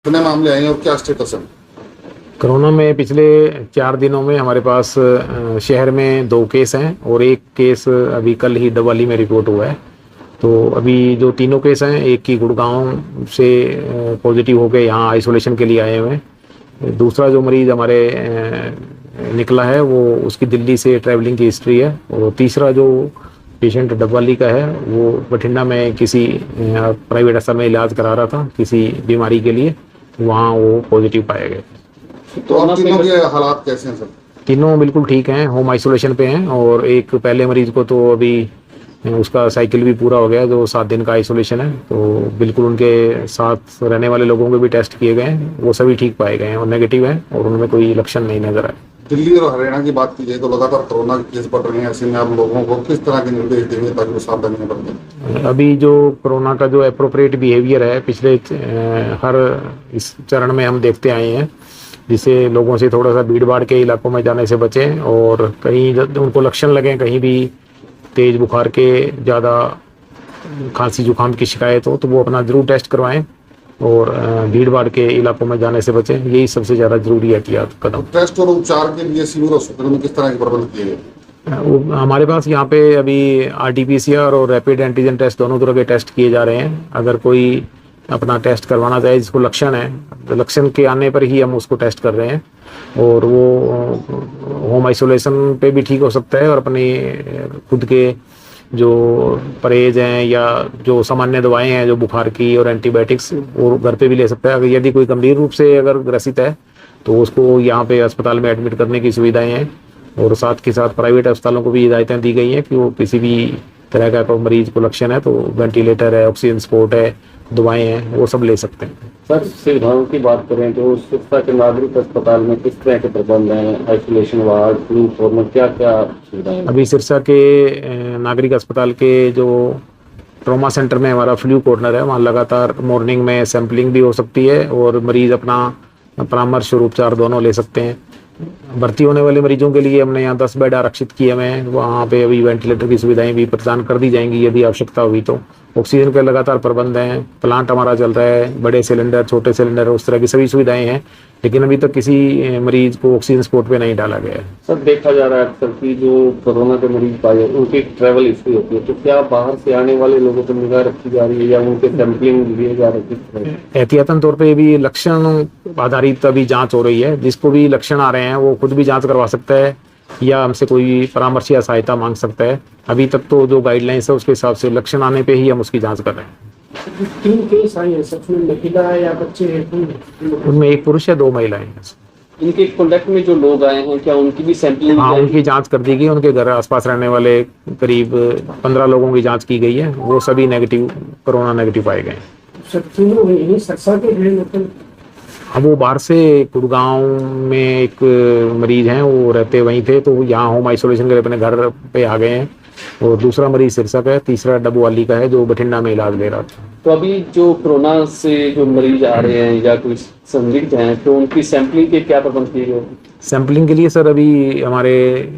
कितने मामले आए हैं और क्या स्टेटस है? कोरोना में पिछले 4 दिनों में हमारे पास शहर में 2 केस हैं और एक केस अभी कल ही डबवाली में रिपोर्ट हुआ है। तो अभी जो तीनों केस हैं, एक की गुड़गांव से पॉजिटिव होकर यहाँ आइसोलेशन के लिए आए हुए हैं। दूसरा जो मरीज़ हमारे निकला है वो उसकी दिल्ली से ट्रैवलिंग की हिस्ट्री है। और तीसरा जो पेशेंट डबवाली का है वो बठिंडा में किसी प्राइवेट अस्पताल में इलाज करा रहा था किसी बीमारी के लिए, वहाँ वो पॉजिटिव पाए गए। तो अब तीनों के हालात कैसे हैं सर? तीनों बिल्कुल ठीक हैं, होम आइसोलेशन पे हैं। और एक पहले मरीज को तो अभी उसका साइकिल भी पूरा हो गया, जो 7 दिन का आइसोलेशन है। तो बिल्कुल उनके साथ रहने वाले लोगों के भी टेस्ट किए गए हैं, वो सभी ठीक पाए गए हैं और नेगेटिव हैं और उनमें कोई लक्षण नहीं नजर आए। दिल्ली और हरियाणा की बात की जाए तो लगातार कोरोना के केस बढ़ रहे हैं, ऐसे में आप लोगों को किस तरह के निर्देश देंगे ताकि वो सावधानी बरतें? अभी जो कोरोना का जो एप्रोप्रिएट बिहेवियर है पिछले हर इस चरण में हम देखते आए हैं, जिससे लोगों से थोड़ा सा भीड़ भाड़ के इलाकों में जाने से बचें। और कहीं उनको लक्षण लगें, कहीं भी तेज बुखार के, ज़्यादा खांसी जुकाम की शिकायत हो तो वो अपना ज़रूर टेस्ट करवाएं और भीड़ भाड़ के इलाकों में जाने से बचें। यही सबसे ज़्यादा जरूरी एहतियात कदम। टेस्ट और उपचार के लिए सिविल हॉस्पिटल में किस तरह के प्रबंध किए गए? हमारे पास यहाँ पे अभी RT-PCR और रैपिड एंटीजन टेस्ट दोनों तरह के टेस्ट किए जा रहे हैं। अगर कोई अपना टेस्ट करवाना चाहे जिसको लक्षण है, तो लक्षण के आने पर ही हम उसको टेस्ट कर रहे हैं। और वो होम आइसोलेशन पे भी ठीक हो सकता है और अपने खुद के जो परहेज हैं या जो सामान्य दवाएं हैं जो बुखार की और एंटीबायोटिक्स, वो घर पे भी ले सकता है। अगर यदि कोई गंभीर रूप से अगर ग्रसित है तो उसको यहाँ पे अस्पताल में एडमिट करने की सुविधाएं हैं। और साथ के साथ प्राइवेट अस्पतालों को भी हिदायतें दी गई हैं कि वो किसी भी तरह का कोई मरीज को लक्षण है तो वेंटिलेटर है, ऑक्सीजन सपोर्ट है, दवाएं हैं, वो सब ले सकते हैं। सर, सुविधाओं की बात करें तो सिरसा के नागरिक अस्पताल में किस तरह के प्रबंध हैं? आइसोलेशन वार्ड, फ्लू कॉर्नर, क्या क्या सुविधाएं? अभी सिरसा के नागरिक अस्पताल के जो ट्रॉमा सेंटर में हमारा फ्लू कॉर्नर है, वहाँ लगातार मॉर्निंग में सैंपलिंग भी हो सकती है और मरीज अपना परामर्श और उपचार दोनों ले सकते हैं। भर्ती होने वाले मरीजों के लिए हमने यहाँ 10 बेड आरक्षित किए हुए हैं। वहाँ पे अभी वेंटिलेटर की सुविधाएं भी प्रदान कर दी जाएंगी यदि आवश्यकता हुई तो। ऑक्सीजन के लगातार प्रबंध हैं, प्लांट हमारा चल रहा है, बड़े सिलेंडर, छोटे सिलेंडर, उस तरह की सभी सुविधाएं हैं। लेकिन अभी तक किसी मरीज को ऑक्सीजन सपोर्ट पे नहीं डाला गया है। सर, देखा जा रहा है अक्सर कि जो कोरोना के मरीज पाए उनकी ट्रैवल हिस्ट्री होती है, तो क्या बाहर से आने वाले लोगों पर निगाह रखी जा रही है या उनके सैंपलिंग लिए जा रहे हैं? एहतियातन तौर पे भी लक्षण आधारित अभी जांच हो रही है। जिसको भी लक्षण आ रहे हैं वो खुद भी जांच करवा सकता है या हमसे कोई परामर्श या सहायता मांग सकता है। अभी तक तो जो गाइडलाइंस है उसके हिसाब से लक्षण आने पे ही हम उसकी जांच कर रहे हैं। 3 केस आए हैं, सब में महिला है या बच्चे हैं? उनमें 1 पुरुष है, 2 महिलाएं हैं। इनके कॉन्टेक्ट में जो लोग आए हैं क्या उनकी भी सैंपलिंग? हाँ, उनकी जांच कर दी गई। उनके घर आसपास रहने वाले करीब 15 लोगों की जांच की गई है, वो सभी नेगेटिव, कोरोना नेगेटिव पाए गए हैं। तीनों यही सिरसा के हैं? अब वो बाहर से गुड़गांव में एक मरीज हैं, वो रहते वहीं थे, तो यहाँ होम आइसोलेशन के लिए अपने घर पे आ गए हैं। और दूसरा मरीज सिरसा का है, तीसरा डबवाली का है जो बठिंडा में इलाज ले रहा था। तो अभी जो कोरोना से जो मरीज आ रहे हैं या कोई संदिग्ध हैं तो उनकी सैंपलिंग के क्या प्रबंध किए गए? सैंपलिंग के लिए सर अभी हमारे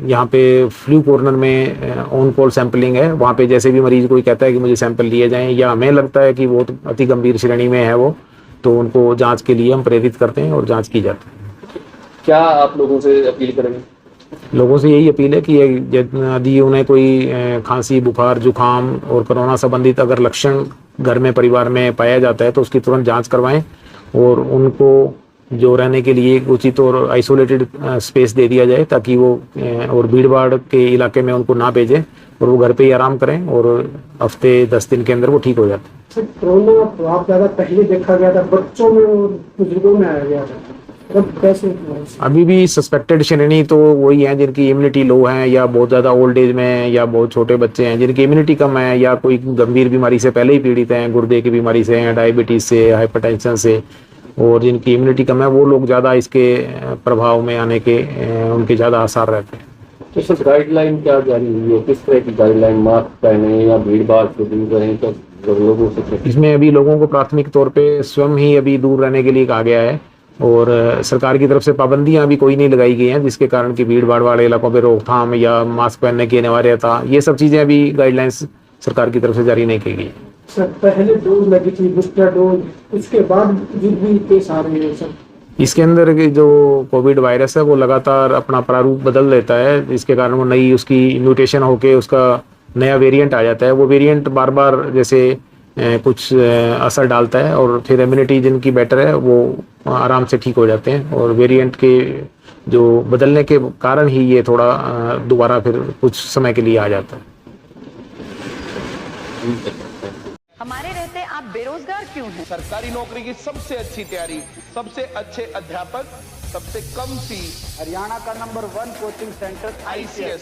यहाँ पे फ्लू कॉर्नर में ऑन कॉल सैंपलिंग है। वहाँ पे जैसे भी मरीज कोई कहता है कि मुझे सैंपल लिए जाएं या हमें लगता है कि वो अति गंभीर श्रेणी में है वो, तो उनको जांच के लिए हम प्रेरित करते हैं और जांच की जाती है। क्या आप लोगों से अपील करेंगे? लोगों से यही अपील है कि यदि उन्हें कोई खांसी, बुखार, जुकाम और कोरोना संबंधित अगर लक्षण घर में, परिवार में पाया जाता है तो उसकी तुरंत जांच करवाएं और उनको जो रहने के लिए उचित और आइसोलेटेड स्पेस दे दिया जाए ताकि वो और भीड़ भाड़ के इलाके में उनको ना भेजें और वो घर पे ही आराम करें और हफ्ते 10 दिन के अंदर वो ठीक हो जाते हैं। कोरोना प्रभाव ज़्यादा पहले देखा गया था, बच्चों में और बुजुर्गों में आया गया था, अब कैसे? अभी भी सस्पेक्टेड श्रेणी तो वही है जिनकी इम्यूनिटी लो है या बहुत ज़्यादा ओल्ड एज में है या बहुत छोटे बच्चे हैं जिनकी इम्यूनिटी कम है या कोई गंभीर बीमारी से पहले ही पीड़ित हैं, गुर्दे की बीमारी से हैं, डायबिटीज़ से, हाइपरटेंशन से, और जिनकी इम्यूनिटी कम है वो लोग ज़्यादा इसके प्रभाव में आने के उनके ज़्यादा आसार रहते हैं। तो सर, गाइडलाइन क्या जारी हुई है? किस तरह की गाइडलाइन? मास्क पहने या भीड़ भाड़ से दूर रहें? तो लोगों से इसमें अभी लोगों को प्राथमिक तौर पे स्वयं ही अभी दूर रहने के लिए कहा गया है और सरकार की तरफ से पाबंदियां अभी कोई नहीं लगाई गई हैं जिसके कारण कि भीड़ भाड़ वाले इलाकों पे रोकथाम या मास्क पहनने की अनिवार्यता, ये सब चीज़ें अभी गाइडलाइंस सरकार की तरफ से जारी नहीं की गई। सर पहले डोज लगी थी, बूस्टर डोज, उसके बाद बुजुर्ग भी केस आ रहे हैं सर। इसके अंदर की जो कोविड वायरस है वो लगातार अपना प्रारूप बदल लेता है, जिसके कारण वो नई उसकी म्यूटेशन होके उसका नया वेरिएंट आ जाता है। वो वेरिएंट बार बार जैसे कुछ असर डालता है और फिर इम्यूनिटी जिनकी बेटर है वो आराम से ठीक हो जाते हैं, और वेरिएंट के जो बदलने के कारण ही ये थोड़ा दोबारा फिर कुछ समय के लिए आ जाता है। हमारे रहते आप बेरोजगार क्यों हैं? सरकारी नौकरी की सबसे अच्छी तैयारी, सबसे अच्छे अध्यापक, सबसे कम फीस, हरियाणा का नंबर 1 कोचिंग सेंटर ICS